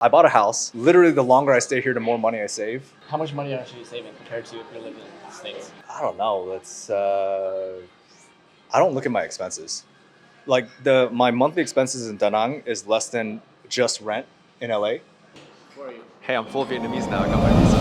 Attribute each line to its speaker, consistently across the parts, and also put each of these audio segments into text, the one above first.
Speaker 1: I bought a house. Literally, the longer I stay here, the more money I save.
Speaker 2: How much money are you actually saving compared to if you're living in the States?
Speaker 1: I don't know. I don't look at my expenses. Like my monthly expenses in Da Nang is less than just rent in LA.
Speaker 2: Where are you?
Speaker 1: Hey, I'm full Vietnamese now. I got my visa.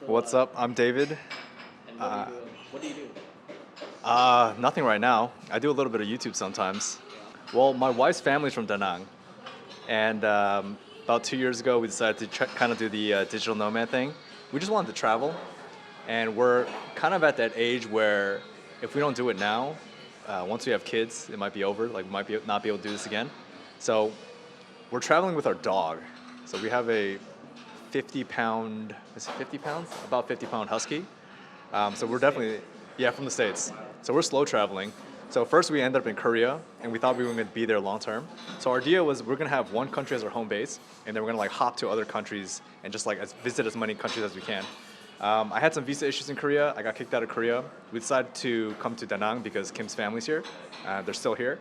Speaker 1: What's up? I'm David.
Speaker 2: And what do you do?
Speaker 1: Nothing right now. I do a little bit of YouTube sometimes. Well, my wife's family's from Da Nang, and about 2 years ago, we decided to kind of do the digital nomad thing. We just wanted to travel, and we're kind of at that age where if we don't do it now, once we have kids, it might be over. Like we might not be able to do this again. So we're traveling with our dog. So we have a 50-pound, is it 50 pounds? About 50-pound husky. So we're definitely, yeah, from the States. So we're slow traveling. So first we ended up in Korea, and we thought we were going to be there long term. So our idea was we're going to have one country as our home base, and then we're going to like hop to other countries and just like visit as many countries as we can. I had some visa issues in Korea. I got kicked out of Korea. We decided to come to Da Nang because Kim's family's here. They're still here.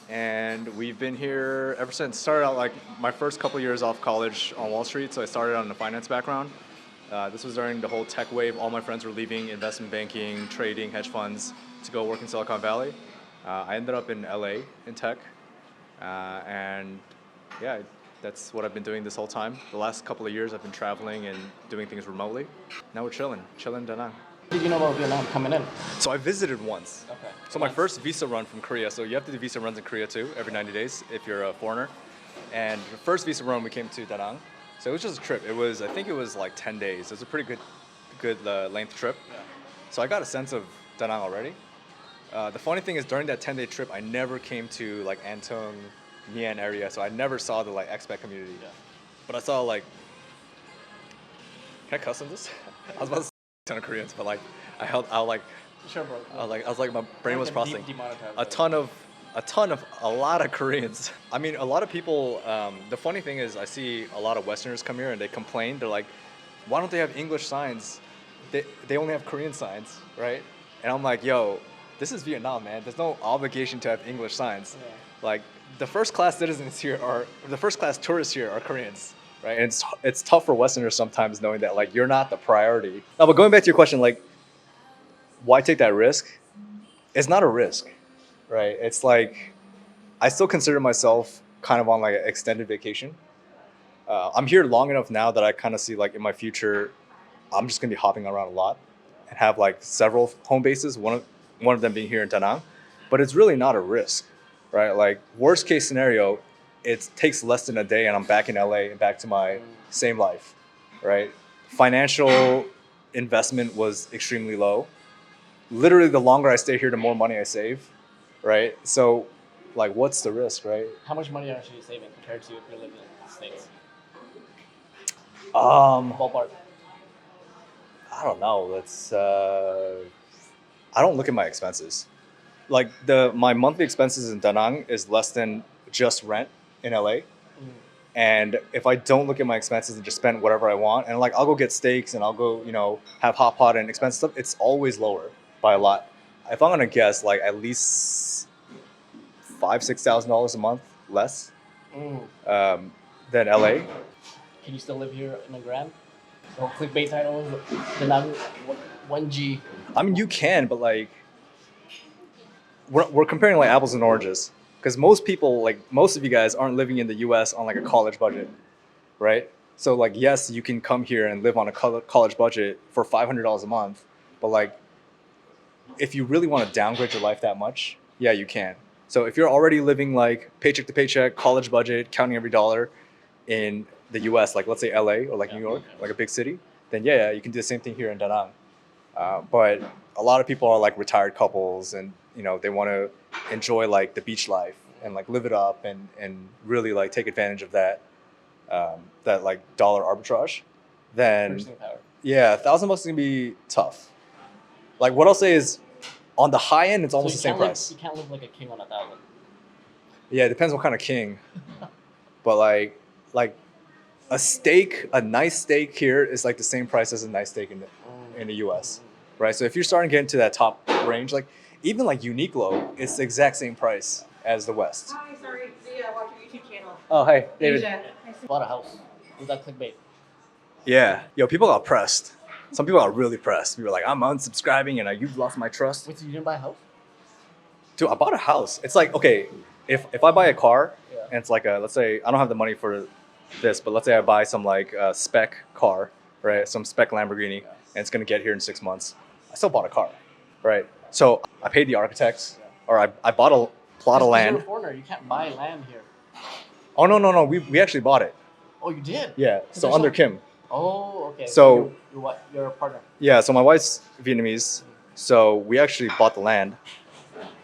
Speaker 1: And we've been here ever since. Started out like my first couple years off college on Wall Street, so I started out in a finance background. This was during the whole tech wave. All my friends were leaving investment banking, trading, hedge funds to go work in Silicon Valley. I ended up in LA in tech, and yeah, that's what I've been doing this whole time. The last couple of years I've been traveling and doing things remotely. Now we're chilling in Da Nang.
Speaker 2: What did you know about Vietnam coming in?
Speaker 1: So I visited once.
Speaker 2: Okay.
Speaker 1: So my first visa run from Korea, so you have to do visa runs in Korea too, every 90 days if you're a foreigner. And the first visa run, we came to Da Nang. So it was just a trip. I think it was like 10 days. It was a pretty good length trip.
Speaker 2: Yeah.
Speaker 1: So I got a sense of Da Nang already. The funny thing is during that 10-day trip, I never came to like Antung, Nien area, so I never saw the like expat community.
Speaker 2: Yeah.
Speaker 1: But I saw like, can I cuss on this? I was about to say a ton of Koreans, but like I like,
Speaker 2: Sure, bro.
Speaker 1: I was like my brain was processing.
Speaker 2: Demonetized.
Speaker 1: A lot of Koreans. I mean, a lot of people. The funny thing is, I see a lot of Westerners come here and they complain. They're like, "Why don't they have English signs? They only have Korean signs, right?" And I'm like, "Yo, this is Vietnam, man. There's no obligation to have English signs.
Speaker 2: Yeah.
Speaker 1: Like the first class citizens here the first class tourists here are Koreans, right? And it's tough for Westerners sometimes knowing that like you're not the priority. No, but going back to your question, like, why take that risk? It's not a risk, right? It's like I still consider myself kind of on like an extended vacation. I'm here long enough now that I kind of see like in my future, I'm just gonna be hopping around a lot and have like several home bases. One of them being here in Da Nang, but it's really not a risk, right? Like worst case scenario, it takes less than a day and I'm back in LA and back to my same life, right? Financial investment was extremely low. Literally, the longer I stay here, the more money I save, right? So, like, what's the risk, right?
Speaker 2: How much money are you actually saving compared to if you're living in the States?
Speaker 1: I
Speaker 2: Ballpark.
Speaker 1: don't know. I don't look at my expenses. Like my monthly expenses in Da Nang is less than just rent in LA. And if I don't look at my expenses and just spend whatever I want, and like I'll go get steaks and I'll go, have hot pot and expensive stuff, it's always lower by a lot. If I'm gonna guess, like at least $5,000-6,000 a month less than LA.
Speaker 2: Can you still live here in a grand? So clickbait titles, the number 1G.
Speaker 1: I mean, you can, but like we're comparing like apples and oranges because most people, like most of you guys, aren't living in the U.S. on like a college budget, right? So like, yes, you can come here and live on a college budget for $500 a month, but like, if you really want to downgrade your life that much, yeah, you can. So if you're already living like paycheck to paycheck, college budget, counting every dollar in the U.S., like let's say LA or like New York, like a big city, then yeah, you can do the same thing here in Da Nang. But a lot of people are like retired couples and they want to enjoy like the beach life and like live it up and really like take advantage of that that like dollar arbitrage. Then
Speaker 2: Purchasing power.
Speaker 1: yeah, $1,000 is gonna be tough. Like what I'll say is on the high end, it's almost the same price.
Speaker 2: You can't live like a king on 1,000.
Speaker 1: Yeah, it depends what kind of king. But like a nice steak here is like the same price as a nice steak in the US, right? So if you're starting to get into that top range, like even like Uniqlo, it's the exact same price as the West.
Speaker 3: Hi, sorry, Zia, watch your YouTube channel.
Speaker 1: Oh, hey, David.
Speaker 3: Asia. Nice to
Speaker 2: Bought a house. Was that clickbait?
Speaker 1: Yeah, yo, people got pressed. Some people got really pressed. We were like, I'm unsubscribing, and you've lost my trust.
Speaker 2: Wait, so you didn't buy a house?
Speaker 1: Dude, I bought a house. It's like, okay, if I buy a car,
Speaker 2: Yeah.
Speaker 1: and it's like let's say I don't have the money for this, but let's say I buy some like spec car, right? Some spec Lamborghini, and it's gonna get here in 6 months. I still bought a car, right? So I paid the architects, or I bought a plot of
Speaker 2: You're a
Speaker 1: land.
Speaker 2: foreigner. You can't buy land here.
Speaker 1: Oh no, we actually bought it.
Speaker 2: Oh, you did?
Speaker 1: Yeah, so
Speaker 2: there's
Speaker 1: under
Speaker 2: some-
Speaker 1: Kim.
Speaker 2: Oh, okay.
Speaker 1: So-
Speaker 2: you're what? You're a partner.
Speaker 1: Yeah, so my wife's Vietnamese, so we actually bought the land.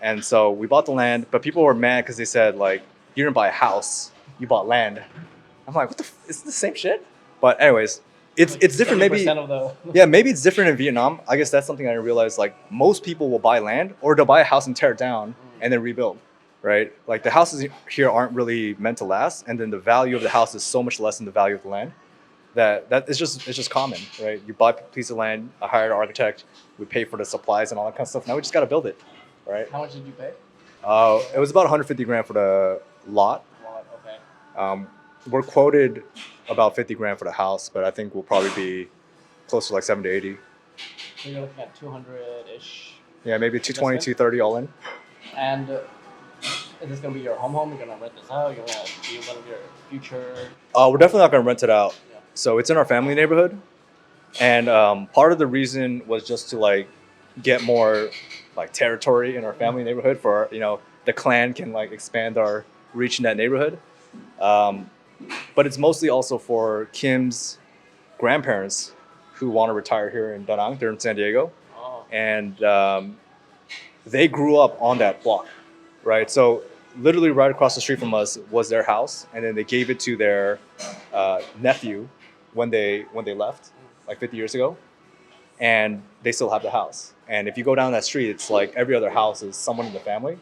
Speaker 1: And so we bought the land, but people were mad because they said, like, you didn't buy a house, you bought land. I'm like, what the is the same shit? But anyways, it's different maybe.
Speaker 2: 70% of the
Speaker 1: Yeah, maybe it's different in Vietnam. I guess that's something I realized, like, most people will buy land or they'll buy a house and tear it down and then rebuild, right? Like, the houses here aren't really meant to last, and then the value of the house is so much less than the value of the land. That it's just common, right? You buy a piece of land, I hired an architect, we pay for the supplies and all that kind of stuff. Now we just got to build it, right?
Speaker 2: How much did you pay?
Speaker 1: It was about 150 grand for the lot.
Speaker 2: Well, okay.
Speaker 1: We're quoted about 50 grand for the house, but I think we'll probably be close to like 70 to 80.
Speaker 2: So you're looking at 200-ish.
Speaker 1: Yeah, maybe 220,
Speaker 2: Investment?
Speaker 1: 230 all in.
Speaker 2: And is this gonna be your home? You're gonna rent this out? You're gonna be one of your future?
Speaker 1: We're definitely not going to rent it out.
Speaker 2: Yeah.
Speaker 1: So it's in our family neighborhood. And part of the reason was just to like get more like territory in our family neighborhood for, the clan can like expand our reach in that neighborhood. But it's mostly also for Kim's grandparents who want to retire here in Da Nang. They're in San Diego.
Speaker 2: Oh.
Speaker 1: And they grew up on that block, right? So literally right across the street from us was their house, and then they gave it to their nephew when they left, like 50 years ago, and they still have the house. And if you go down that street, it's like every other house is someone in the family.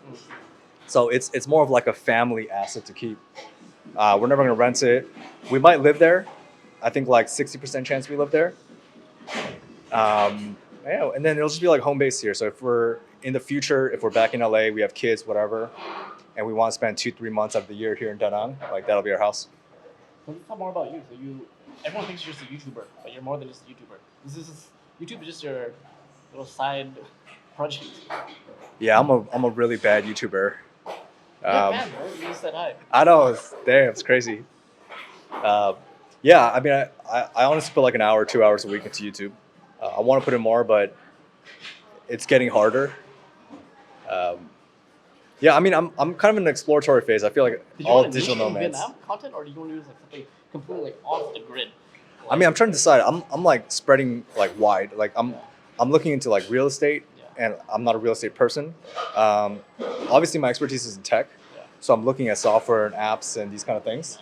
Speaker 1: So it's more of like a family asset to keep. We're never gonna rent it. We might live there. I think like 60% chance we live there. Yeah, and then it'll just be like home base here. So if we're in the future, if we're back in LA, we have kids, whatever, and we want to spend 2-3 months of the year here in Da Nang, like that'll be our house.
Speaker 2: So let's talk more about you. So everyone thinks you're just a YouTuber, but you're more than just a YouTuber. YouTube is just your little side project.
Speaker 1: Yeah, I'm a really bad YouTuber.
Speaker 2: You're a fan, bro. You just said hi.
Speaker 1: I know, it's crazy. Yeah, I mean, I honestly put like an hour, 2 hours a week into YouTube. I want to put in more, but it's getting harder. Yeah, I mean, I'm kind of in an exploratory phase. I feel like
Speaker 2: Did you
Speaker 1: all
Speaker 2: want to
Speaker 1: digital
Speaker 2: niche in
Speaker 1: nomads.
Speaker 2: Vietnam content, or do you want to use like something completely like off the grid?
Speaker 1: I mean, I'm trying to decide. I'm like spreading like wide. Like I'm looking into like real estate, and I'm not a real estate person. Obviously, my expertise is in tech, so I'm looking at software and apps and these kind of things.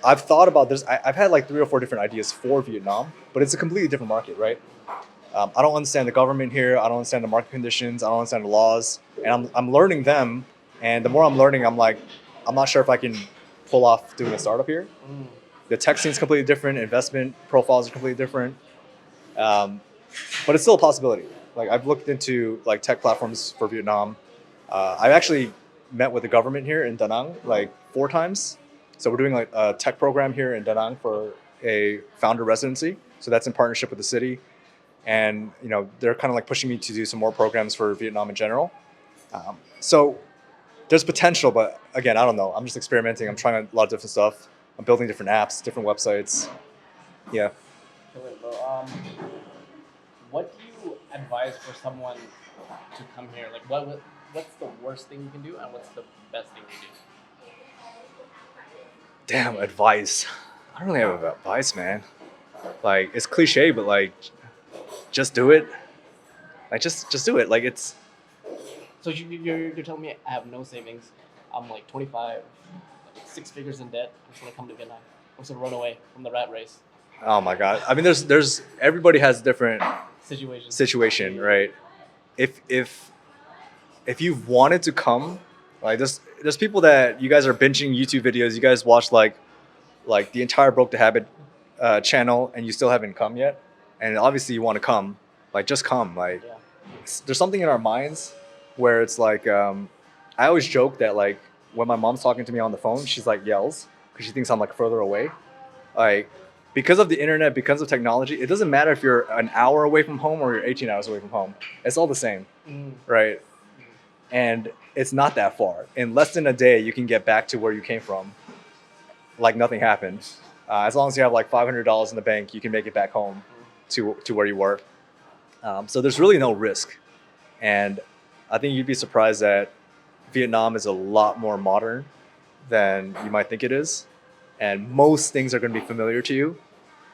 Speaker 1: I've thought about this. I've had like 3 or 4 different ideas for Vietnam, but it's a completely different market, right? I don't understand the government here. I don't understand the market conditions. I don't understand the laws, and I'm learning them. And the more I'm learning, I'm like, I'm not sure if I can pull off doing a startup here. The tech scene is completely different. Investment profiles are completely different, but it's still a possibility. Like I've looked into like tech platforms for Vietnam. I've actually met with the government here in Da Nang like 4 times. So we're doing like a tech program here in Da Nang for a founder residency. So that's in partnership with the city. And they're kind of like pushing me to do some more programs for Vietnam in general. So there's potential, but again, I don't know. I'm just experimenting. I'm trying a lot of different stuff. I'm building different apps, different websites. Yeah.
Speaker 2: What do you advise for someone to come here? Like, what's the worst thing you can do, and what's the best thing you do?
Speaker 1: Damn, advice. I don't really have advice, man. Like it's cliche, but like just do it. Like just do it. Like it's.
Speaker 2: So you're telling me I have no savings. I'm like 25, 6 figures in debt. I'm just gonna come to Vietnam. I'm just gonna run away from the rat race
Speaker 1: Oh my god. I mean, there's everybody has a different
Speaker 2: situation,
Speaker 1: right? If you've wanted to come, like there's people that you guys are binging YouTube videos. You guys watch like the entire Broke the Habit channel, and you still haven't come yet. And obviously you want to come. Like just come. Like
Speaker 2: Yeah.
Speaker 1: there's something in our minds where it's like I always joke that like when my mom's talking to me on the phone, she's like yells because she thinks I'm like further away. Like because of the internet, because of technology, it doesn't matter if you're an hour away from home or you're 18 hours away from home. It's all the same, right? And it's not that far. In less than a day, you can get back to where you came from, like nothing happened. As long as you have like $500 in the bank, you can make it back home to where you were. So there's really no risk. And I think you'd be surprised that Vietnam is a lot more modern than you might think it is. And most things are going to be familiar to you.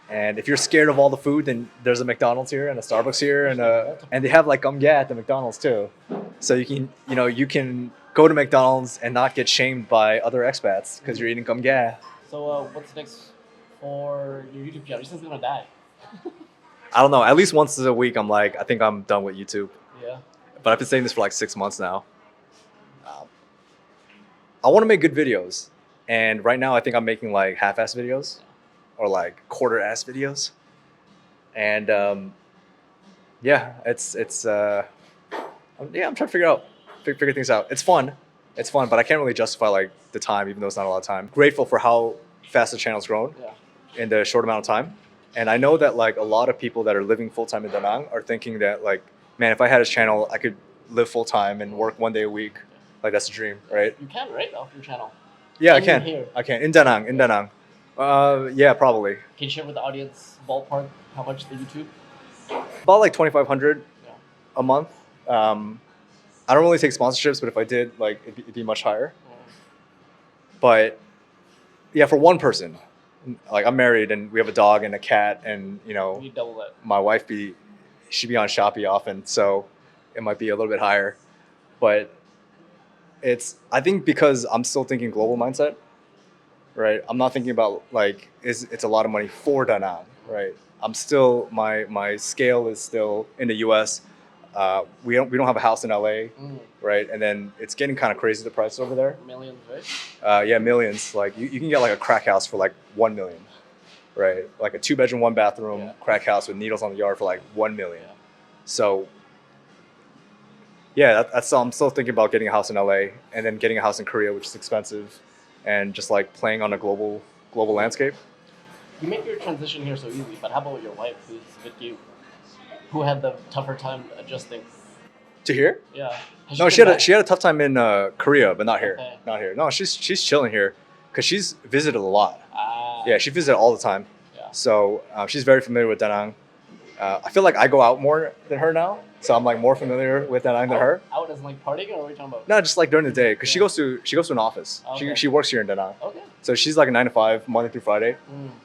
Speaker 1: And if you're scared of all the food, then there's a McDonald's here and a Starbucks here, and they have like gum yeah at the McDonald's too. So you can go to McDonald's and not get shamed by other expats because you're eating gum yeah.
Speaker 2: So what's next for your YouTube channel? You're just gonna die.
Speaker 1: I don't know. At least once a week, I'm like, I think I'm done with YouTube.
Speaker 2: Yeah.
Speaker 1: But I've been saying this for like 6 months now. I want to make good videos, and right now I think I'm making like half-ass videos, or like quarter-ass videos, and yeah, I'm trying to figure things out. It's fun, but I can't really justify like the time, even though it's not a lot of time. Grateful for how fast the channel's grown in the short amount of time, and I know that like a lot of people that are living full-time in Da Nang are thinking that like, man, if I had a channel, I could live full-time and work 1 day a week. Like that's a dream, right?
Speaker 2: You can, right, off your channel.
Speaker 1: Yeah,
Speaker 2: And
Speaker 1: I can.
Speaker 2: here.
Speaker 1: I can in Da Nang. Yeah, probably.
Speaker 2: Can you share with the audience ballpark how much the YouTube?
Speaker 1: About like 2,500
Speaker 2: Yeah.
Speaker 1: a month. I don't really take sponsorships, but if I did, like it'd be much higher. But yeah, for one person, like I'm married and we have a dog and a cat, and
Speaker 2: You double that.
Speaker 1: my wife she'd be on Shopee often, so it might be a little bit higher. But I think because I'm still thinking global mindset, right? I'm not thinking about like it's a lot of money for Da Nang, right? I'm still my scale is still in the U.S. We don't have a house in LA, right? And then it's getting kind of crazy the prices over there.
Speaker 2: Millions, right?
Speaker 1: Yeah, millions. Like you can get like a crack house for like 1 million, right? Like a 2-bedroom, 1-bathroom crack house with needles on the yard for like 1 million.
Speaker 2: Yeah.
Speaker 1: So yeah, I'm still thinking about getting a house in LA and then getting a house in Korea, which is expensive, and just like playing on a global landscape.
Speaker 2: You make your transition here so easy, but how about your wife, who's with you, who had the tougher time adjusting?
Speaker 1: To here?
Speaker 2: Yeah.
Speaker 1: No, she had a tough time in Korea, but not here.
Speaker 2: Okay.
Speaker 1: Not here. No, she's chilling here because she's visited a lot.
Speaker 2: Ah.
Speaker 1: Yeah, she visited all the time.
Speaker 2: Yeah.
Speaker 1: So she's very familiar with Da Nang. I feel like I go out more than her now, so I'm like more familiar with Da Nang than her.
Speaker 2: Out as like partying, or what are we talking about?
Speaker 1: No, just like during the day, because she goes to an office.
Speaker 2: Okay.
Speaker 1: She works here in Da Nang.
Speaker 2: Okay.
Speaker 1: So she's like a 9 to 5, Monday through Friday.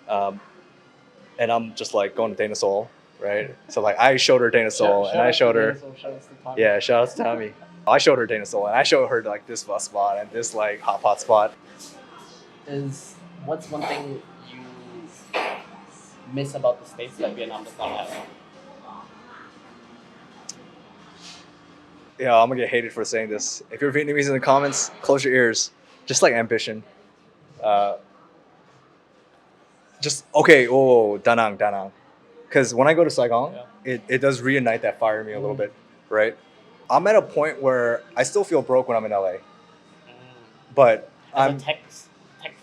Speaker 1: And I'm just like going to Dana Seoul, right? So like I showed her Dana Seoul, and I showed her. Yeah, shout out to Tommy. I showed her Dana Seoul, and I showed her like this bus spot and this like hot pot spot.
Speaker 2: What's one thing you miss about the States that Vietnam does not have?
Speaker 1: Yeah, I'm gonna get hated for saying this. If you're Vietnamese in the comments, close your ears. Just like ambition. Da Nang. Because when I go to Saigon, it does reignite that fire in me a little bit, right? I'm at a point where I still feel broke when I'm in LA, but
Speaker 2: As a tech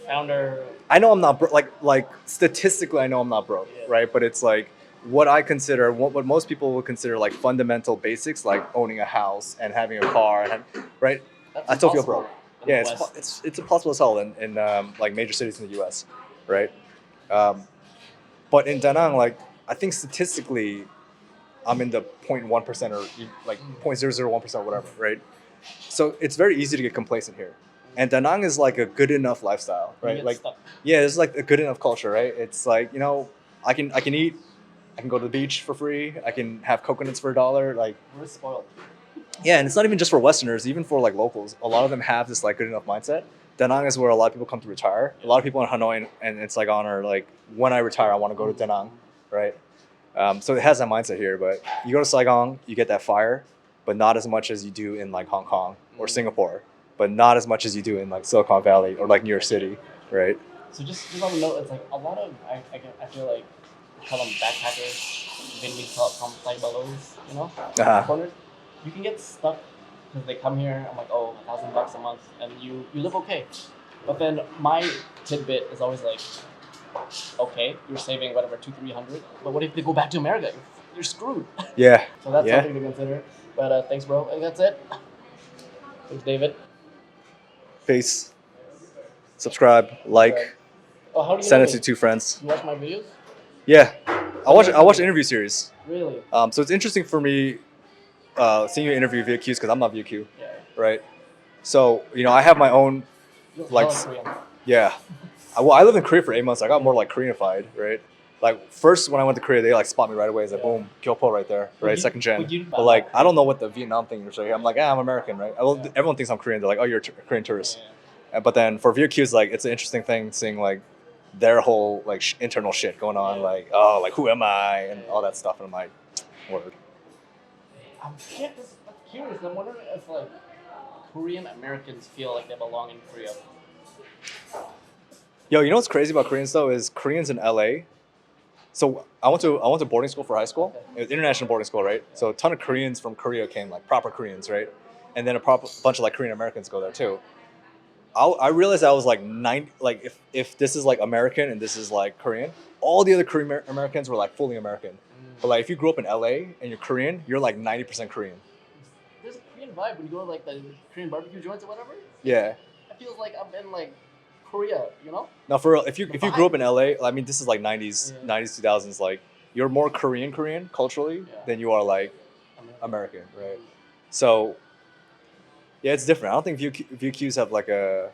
Speaker 2: founder.
Speaker 1: I know I'm not broke. Like statistically, I know I'm not broke, right? But it's like what I consider, what most people would consider like fundamental basics, like owning a house and having a car, right?
Speaker 2: That's
Speaker 1: I still feel
Speaker 2: impossible
Speaker 1: broke.
Speaker 2: in
Speaker 1: Yeah,
Speaker 2: the West.
Speaker 1: it's impossible as hell in like major cities in the U.S., right? But in Da Nang, like I think statistically, I'm in the 0.1% or like 0.001%, whatever, right? So it's very easy to get complacent here, and Da Nang is like a good enough lifestyle, right? Like yeah, it's like a good enough culture, right? It's like I can eat, I can go to the beach for free, I can have coconuts for $1, like
Speaker 2: We're spoiled.
Speaker 1: yeah, and it's not even just for Westerners, even for like locals. A lot of them have this like good enough mindset. Da Nang is where a lot of people come to retire. A lot of people in Hanoi and in Saigon are like, when I retire, I want to go to Da Nang, right? So it has that mindset here. But you go to Saigon, you get that fire, but not as much as you do in like Hong Kong or Singapore, but not as much as you do in like Silicon Valley or like New York City, right?
Speaker 2: So just on the note, it's like a lot of I feel like call them backpackers, Vietnamese call them corners.
Speaker 1: Uh-huh.
Speaker 2: Corners. You can get stuck because they come here. I'm like, oh, $1,000 a month, and you live okay. But then my tidbit is always like, okay, you're saving whatever 200-300, but what if they go back to America? You're screwed.
Speaker 1: Yeah.
Speaker 2: So that's
Speaker 1: Yeah.
Speaker 2: something to consider. But thanks, bro. And that's it. Thanks, David.
Speaker 1: Peace. Subscribe, like,
Speaker 2: Oh, how do you
Speaker 1: send
Speaker 2: know
Speaker 1: it to
Speaker 2: me?
Speaker 1: 2 friends.
Speaker 2: You watch my videos?
Speaker 1: Yeah. I watch interview series.
Speaker 2: Really?
Speaker 1: So it's interesting for me seeing you interview VQ because I'm not VQ,
Speaker 2: Yeah.
Speaker 1: right? So I have my own
Speaker 2: You look
Speaker 1: like
Speaker 2: hella Korean.
Speaker 1: yeah. I lived in Korea for 8 months. I got more like Koreanified, right? Like first when I went to Korea, they like spot me right away. It's like
Speaker 2: Yeah.
Speaker 1: boom, Kyopo right there, right?
Speaker 2: you-
Speaker 1: Second gen.
Speaker 2: would you-
Speaker 1: But like I don't know what the Vietnam thing is right here. I'm like, I'm American, right?
Speaker 2: Yeah.
Speaker 1: Everyone thinks I'm Korean. They're like, oh, you're a Korean tourist.
Speaker 2: Yeah.
Speaker 1: But then for VQ, it's like it's an interesting thing seeing like their whole like internal shit going on.
Speaker 2: Yeah.
Speaker 1: Like oh, like who am I and all that stuff. And I'm like, word.
Speaker 2: I'm curious. I'm wondering if like Korean Americans feel like they belong in Korea.
Speaker 1: Yo, you know what's crazy about Koreans though is Koreans in LA. So I went to boarding school for high school.
Speaker 2: Okay.
Speaker 1: It was international boarding school, right? So a ton of Koreans from Korea came, like proper Koreans, right? And then a bunch of like Korean Americans go there too. I realized I was like 90, like if this is like American and this is like Korean, all the other Korean Americans were like fully American. But like if you grew up in LA and you're Korean, you're like 90% Korean.
Speaker 2: There's a Korean vibe when you go to like the Korean barbecue joints or whatever.
Speaker 1: Yeah.
Speaker 2: It feels like I'm in like Korea, you know?
Speaker 1: Now for real, if you
Speaker 2: The
Speaker 1: grew up
Speaker 2: vibe.
Speaker 1: in LA, I mean this is like 90s,
Speaker 2: Yeah.
Speaker 1: 90s 2000s, like you're more Korean culturally
Speaker 2: Yeah.
Speaker 1: than you are like American, right? So yeah, it's different. I don't think VQs have like a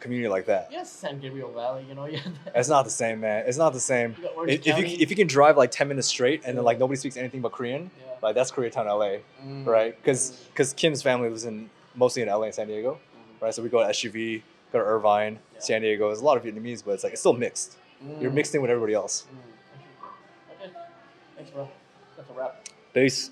Speaker 1: community like that.
Speaker 2: Yes, San Gabriel Valley, you know? Yeah.
Speaker 1: It's not the same, man. It's not the same.
Speaker 2: You got Orange
Speaker 1: If
Speaker 2: County.
Speaker 1: you can drive like 10 minutes straight and then like nobody speaks anything but Korean,
Speaker 2: Yeah.
Speaker 1: like that's Koreatown, LA,
Speaker 2: Mm.
Speaker 1: right? Because Kim's family lives mostly in LA and San Diego,
Speaker 2: Mhm.
Speaker 1: right? So we go to SUV, go to Irvine,
Speaker 2: Yeah.
Speaker 1: San Diego. There's a lot of Vietnamese, but it's still mixed. You're
Speaker 2: Mm.
Speaker 1: mixed in with everybody else.
Speaker 2: Mm. Okay. Thanks, bro. That's a wrap.
Speaker 1: Peace.